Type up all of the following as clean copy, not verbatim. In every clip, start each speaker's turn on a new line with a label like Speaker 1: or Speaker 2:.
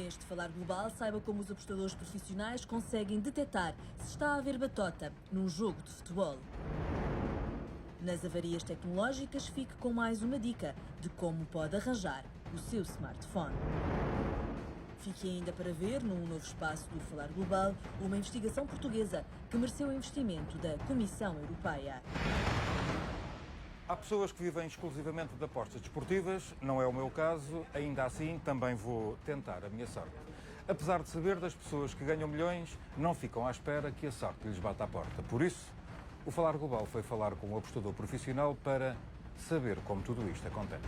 Speaker 1: Neste Falar Global, saiba como os apostadores profissionais conseguem detectar se está a haver batota num jogo de futebol. Nas avarias tecnológicas, fique com mais uma dica de como pode arranjar o seu smartphone. Fique ainda para ver, num novo espaço do Falar Global, uma investigação portuguesa que mereceu o investimento da Comissão Europeia.
Speaker 2: Há pessoas que vivem exclusivamente de apostas desportivas, não é o meu caso, ainda assim também vou tentar a minha sorte. Apesar de saber das pessoas que ganham milhões, não ficam à espera que a sorte lhes bata à porta. Por isso, o Falar Global foi falar com um apostador profissional para saber como tudo isto acontece.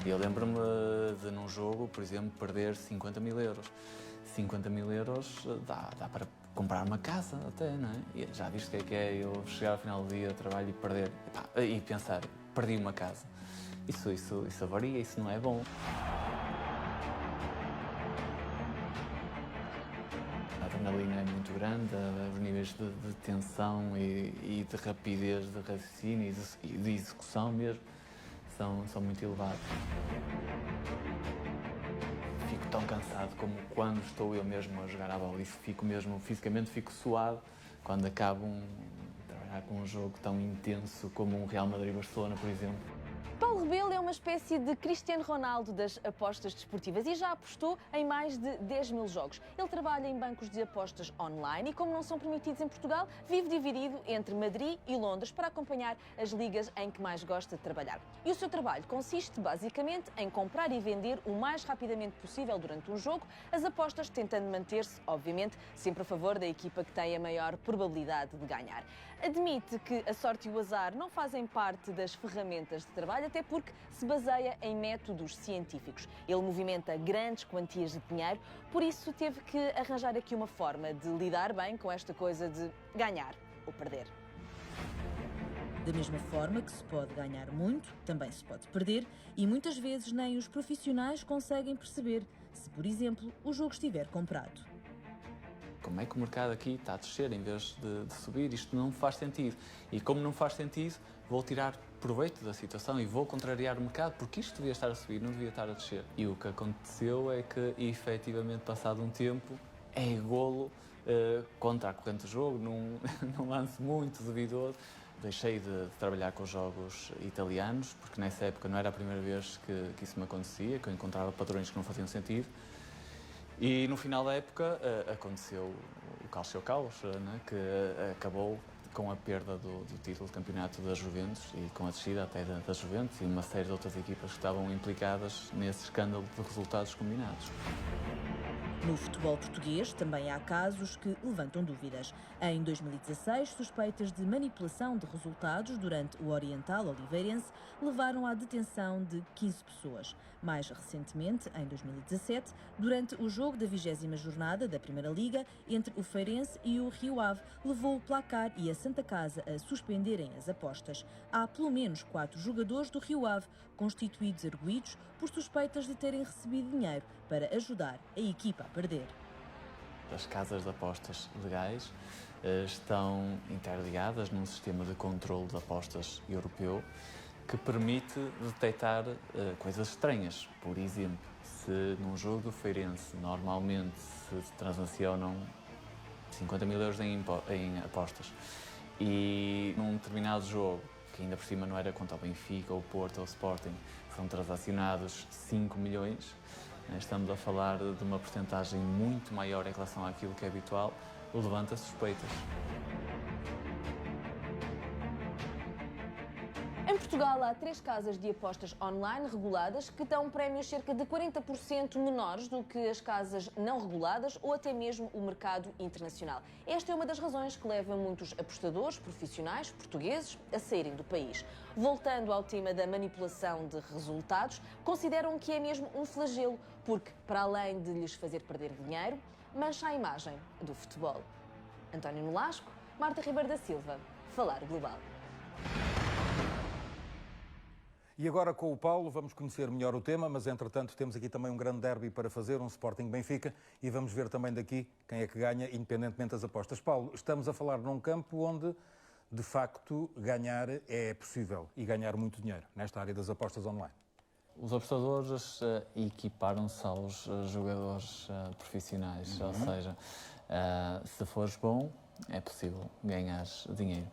Speaker 3: Eu lembro-me de, num jogo, por exemplo, perder 50 mil euros. 50 mil euros dá para comprar uma casa até, não é? E já viste o que é eu chegar ao final do dia de trabalho e perder, e pensar, perdi uma casa. Isso avaria, isso não é bom. A adrenalina é muito grande, os níveis de tensão e de rapidez de raciocínio e de execução mesmo são muito elevados. Fico tão cansado como quando estou eu mesmo a jogar a bola. Isso fico mesmo, fisicamente fico suado quando acabo de trabalhar com um jogo tão intenso como um Real Madrid-Barcelona, por exemplo.
Speaker 4: Paulo Rebelo é uma espécie de Cristiano Ronaldo das apostas desportivas e já apostou em mais de 10 mil jogos. Ele trabalha em bancos de apostas online e, como não são permitidos em Portugal, vive dividido entre Madrid e Londres para acompanhar as ligas em que mais gosta de trabalhar. E o seu trabalho consiste, basicamente, em comprar e vender o mais rapidamente possível durante um jogo as apostas, tentando manter-se, obviamente, sempre a favor da equipa que tem a maior probabilidade de ganhar. Admite que a sorte e o azar não fazem parte das ferramentas de trabalho, até porque se baseia em métodos científicos. Ele movimenta grandes quantias de dinheiro, por isso teve que arranjar aqui uma forma de lidar bem com esta coisa de ganhar ou perder.
Speaker 1: Da mesma forma que se pode ganhar muito, também se pode perder, e muitas vezes nem os profissionais conseguem perceber se, por exemplo, o jogo estiver comprado.
Speaker 3: Como é que o mercado aqui está a descer em vez de subir? Isto não faz sentido. E como não faz sentido, vou tirar proveito da situação e vou contrariar o mercado, porque isto devia estar a subir, não devia estar a descer. E o que aconteceu é que, efetivamente, passado um tempo, é golo contra a corrente do jogo, num lance muito duvidoso. Deixei de trabalhar com os jogos italianos, porque nessa época não era a primeira vez que isso me acontecia, que eu encontrava padrões que não faziam sentido. E no final da época aconteceu o Calcio-Caos, né, que acabou com a perda do título de campeonato da Juventus e com a descida até da Juventus e uma série de outras equipas que estavam implicadas nesse escândalo de resultados combinados.
Speaker 1: No futebol português também há casos que levantam dúvidas. Em 2016, suspeitas de manipulação de resultados durante o Oriental Oliveirense levaram à detenção de 15 pessoas. Mais recentemente, em 2017, durante o jogo da 20ª jornada da Primeira Liga, entre o Feirense e o Rio Ave, levou o Placar e a Santa Casa a suspenderem as apostas. Há pelo menos 4 jogadores do Rio Ave constituídos arguidos por suspeitas de terem recebido dinheiro para ajudar a equipa a perder.
Speaker 3: As casas de apostas legais estão interligadas num sistema de controle de apostas europeu que permite detectar coisas estranhas. Por exemplo, se num jogo do Feirense normalmente se transacionam 50 mil euros em apostas e num determinado jogo, que ainda por cima não era contra o Benfica, o Porto ou o Sporting, são transacionados 5 milhões, estamos a falar de uma porcentagem muito maior em relação àquilo que é habitual, levanta suspeitas.
Speaker 4: Em Portugal há 3 casas de apostas online reguladas que dão prémios cerca de 40% menores do que as casas não reguladas ou até mesmo o mercado internacional. Esta é uma das razões que leva muitos apostadores profissionais portugueses a saírem do país. Voltando ao tema da manipulação de resultados, consideram que é mesmo um flagelo, porque, para além de lhes fazer perder dinheiro, mancha a imagem do futebol. António Nolasco, Marta Ribeiro da Silva, Falar Global.
Speaker 2: E agora com o Paulo vamos conhecer melhor o tema, mas entretanto temos aqui também um grande derby para fazer, um Sporting Benfica, e vamos ver também daqui quem é que ganha, independentemente das apostas. Paulo, estamos a falar num campo onde de facto, ganhar é possível e ganhar muito dinheiro nesta área das apostas online.
Speaker 3: Os apostadores equiparam-se aos jogadores profissionais, ou seja, se fores bom, é possível ganhar dinheiro,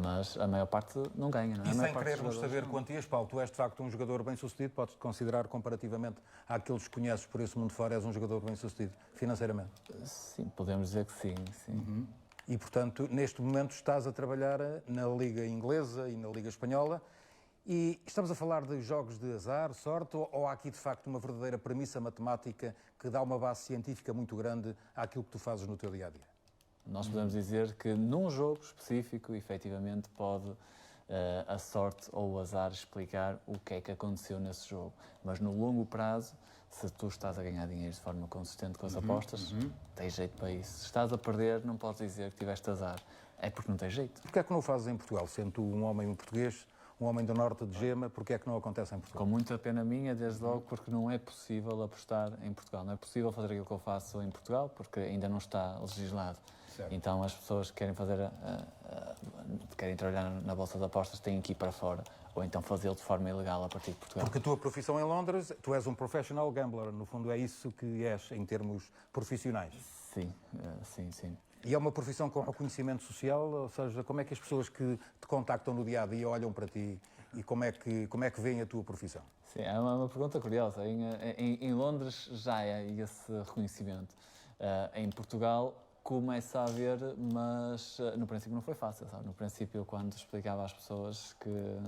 Speaker 3: mas a maior parte não ganha. Não é?
Speaker 2: E sem querermos saber quantias, Paulo, tu és de facto um jogador bem-sucedido, podes-te considerar comparativamente àqueles que conheces por esse mundo fora, és um jogador bem-sucedido financeiramente?
Speaker 3: Sim, podemos dizer que sim. Sim.
Speaker 2: E, portanto, neste momento estás a trabalhar na Liga Inglesa e na Liga Espanhola. E estamos a falar de jogos de azar, sorte, ou há aqui de facto uma verdadeira premissa matemática que dá uma base científica muito grande àquilo que tu fazes no teu dia-a-dia?
Speaker 3: Nós podemos dizer que num jogo específico, efetivamente, pode a sorte ou o azar explicar o que é que aconteceu nesse jogo. Mas no longo prazo, se tu estás a ganhar dinheiro de forma consistente com as apostas, tens jeito para isso. Se estás a perder, não podes dizer que tiveste azar. É porque não tens jeito.
Speaker 2: Porquê é que não o fazes em Portugal? Sendo tu um homem português, um homem do norte de Gema, porquê é que não acontece em Portugal?
Speaker 3: Com muita pena minha, desde logo, porque não é possível apostar em Portugal. Não é possível fazer aquilo que eu faço em Portugal, porque ainda não está legislado.
Speaker 2: Certo.
Speaker 3: Então as pessoas que querem querem trabalhar na bolsa de apostas têm que ir para fora, ou então fazê-lo de forma ilegal a partir de Portugal.
Speaker 2: Porque a tua profissão em Londres, tu és um professional gambler, no fundo é isso que és em termos profissionais.
Speaker 3: Sim, sim.
Speaker 2: E é uma profissão com reconhecimento social, ou seja, como é que as pessoas que te contactam no dia-a-dia olham para ti e como é que veem a tua profissão?
Speaker 3: Sim, é uma pergunta curiosa. Em Londres já há esse reconhecimento. Em Portugal começa a haver, mas no princípio não foi fácil, sabe? No princípio, quando explicava às pessoas que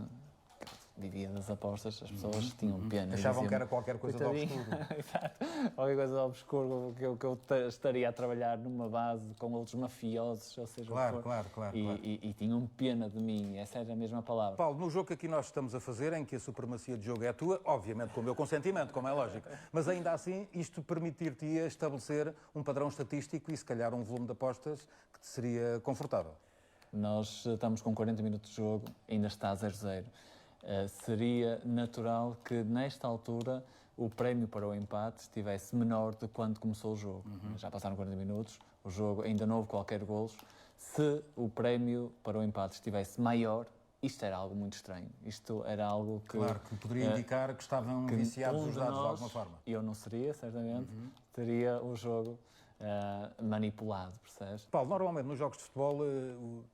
Speaker 3: vivia das apostas, as pessoas tinham pena.
Speaker 2: Achavam que era qualquer coisa de obscuro.
Speaker 3: Exato. Qualquer coisa de obscuro, que eu estaria a trabalhar numa base com outros mafiosos, ou seja,
Speaker 2: Claro.
Speaker 3: E tinham pena de mim, essa era a mesma palavra.
Speaker 2: Paulo, no jogo que aqui nós estamos a fazer, em que a supremacia de jogo é tua, obviamente com o meu consentimento, como é lógico, mas ainda assim isto permitir-te estabelecer um padrão estatístico e se calhar um volume de apostas que te seria confortável.
Speaker 3: Nós estamos com 40 minutos de jogo, ainda está a 0-0. Seria natural que, nesta altura, o prémio para o empate estivesse menor de quando começou o jogo. Já passaram 40 minutos, o jogo ainda não houve qualquer golos. Se o prémio para o empate estivesse maior, isto era algo muito estranho. Isto era algo que...
Speaker 2: Claro, que poderia indicar que estavam viciados os dados de alguma forma.
Speaker 3: Eu não seria, certamente, teria o jogo manipulado, percebes?
Speaker 2: Paulo, normalmente nos jogos de futebol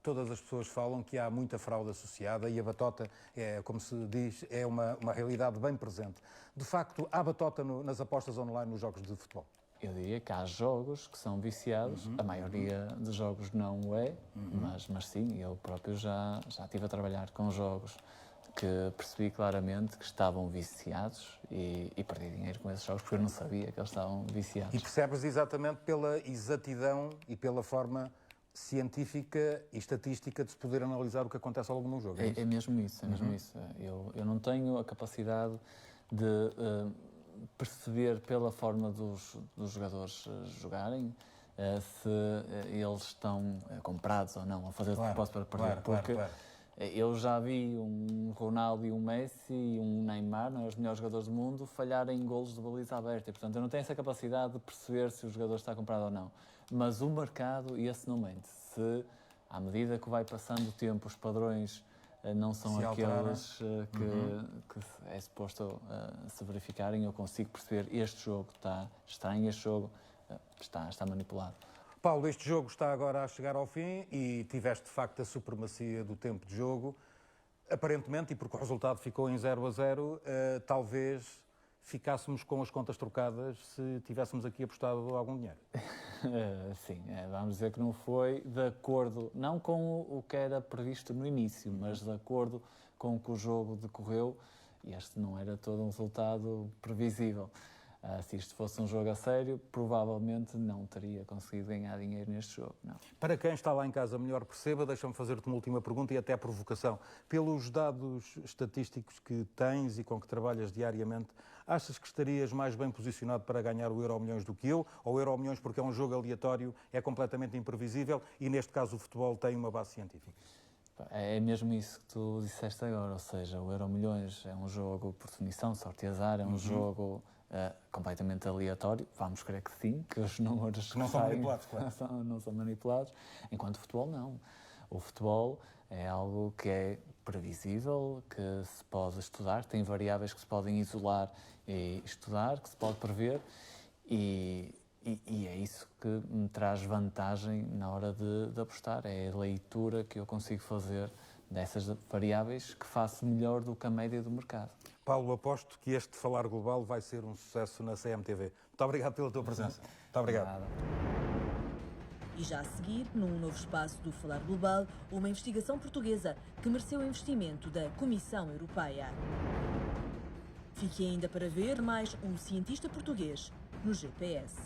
Speaker 2: todas as pessoas falam que há muita fraude associada e a batota, como se diz, é uma realidade bem presente. De facto, há batota nas apostas online nos jogos de futebol?
Speaker 3: Eu diria que há jogos que são viciados, a maioria dos jogos não o é, mas sim, eu próprio já estive a trabalhar com jogos que percebi claramente que estavam viciados e perdi dinheiro com esses jogos porque eu não sabia que eles estavam viciados.
Speaker 2: E percebes exatamente pela exatidão e pela forma científica e estatística de se poder analisar o que acontece ao longo de um jogo.
Speaker 3: É mesmo isso, é mesmo isso. Eu não tenho a capacidade de perceber pela forma dos jogadores jogarem se eles estão comprados ou não, a fazer de propósito para perder. Porque eu já vi um Ronaldo e um Messi e um Neymar, os melhores jogadores do mundo, falharem em golos de baliza aberta. E, portanto, eu não tenho essa capacidade de perceber se o jogador está comprado ou não. Mas o mercado, esse não mente. Se, à medida que vai passando o tempo, os padrões não são aqueles que é suposto se verificarem, eu consigo perceber este jogo está estranho, este jogo está manipulado.
Speaker 2: Paulo, este jogo está agora a chegar ao fim e tiveste de facto a supremacia do tempo de jogo. Aparentemente, e porque o resultado ficou em 0-0, talvez ficássemos com as contas trocadas se tivéssemos aqui apostado algum dinheiro.
Speaker 3: Sim, vamos dizer que não foi de acordo, não com o que era previsto no início, mas de acordo com o que o jogo decorreu, e este não era todo um resultado previsível. Se isto fosse um jogo a sério, provavelmente não teria conseguido ganhar dinheiro neste jogo, não.
Speaker 2: Para quem está lá em casa melhor perceba, deixa-me fazer-te uma última pergunta e até provocação. Pelos dados estatísticos que tens e com que trabalhas diariamente, achas que estarias mais bem posicionado para ganhar o Euromilhões do que eu? Ou o Euromilhões porque é um jogo aleatório, é completamente imprevisível e neste caso o futebol tem uma base científica?
Speaker 3: É mesmo isso que tu disseste agora, ou seja, o Euromilhões é um jogo por definição, sorte e azar, é um jogo completamente aleatório, vamos crer que sim, que os números
Speaker 2: não são manipulados, claro.
Speaker 3: não são manipulados, enquanto o futebol não. O futebol é algo que é previsível, que se pode estudar, tem variáveis que se podem isolar e estudar, que se pode prever, e é isso que me traz vantagem na hora de apostar, é a leitura que eu consigo fazer dessas variáveis que faço melhor do que a média do mercado.
Speaker 2: Paulo, aposto que este Falar Global vai ser um sucesso na CMTV. Muito obrigado pela tua presença. Muito obrigado.
Speaker 3: Nada.
Speaker 1: E já a seguir, num novo espaço do Falar Global, uma investigação portuguesa que mereceu investimento da Comissão Europeia. Fique ainda para ver mais um cientista português no GPS.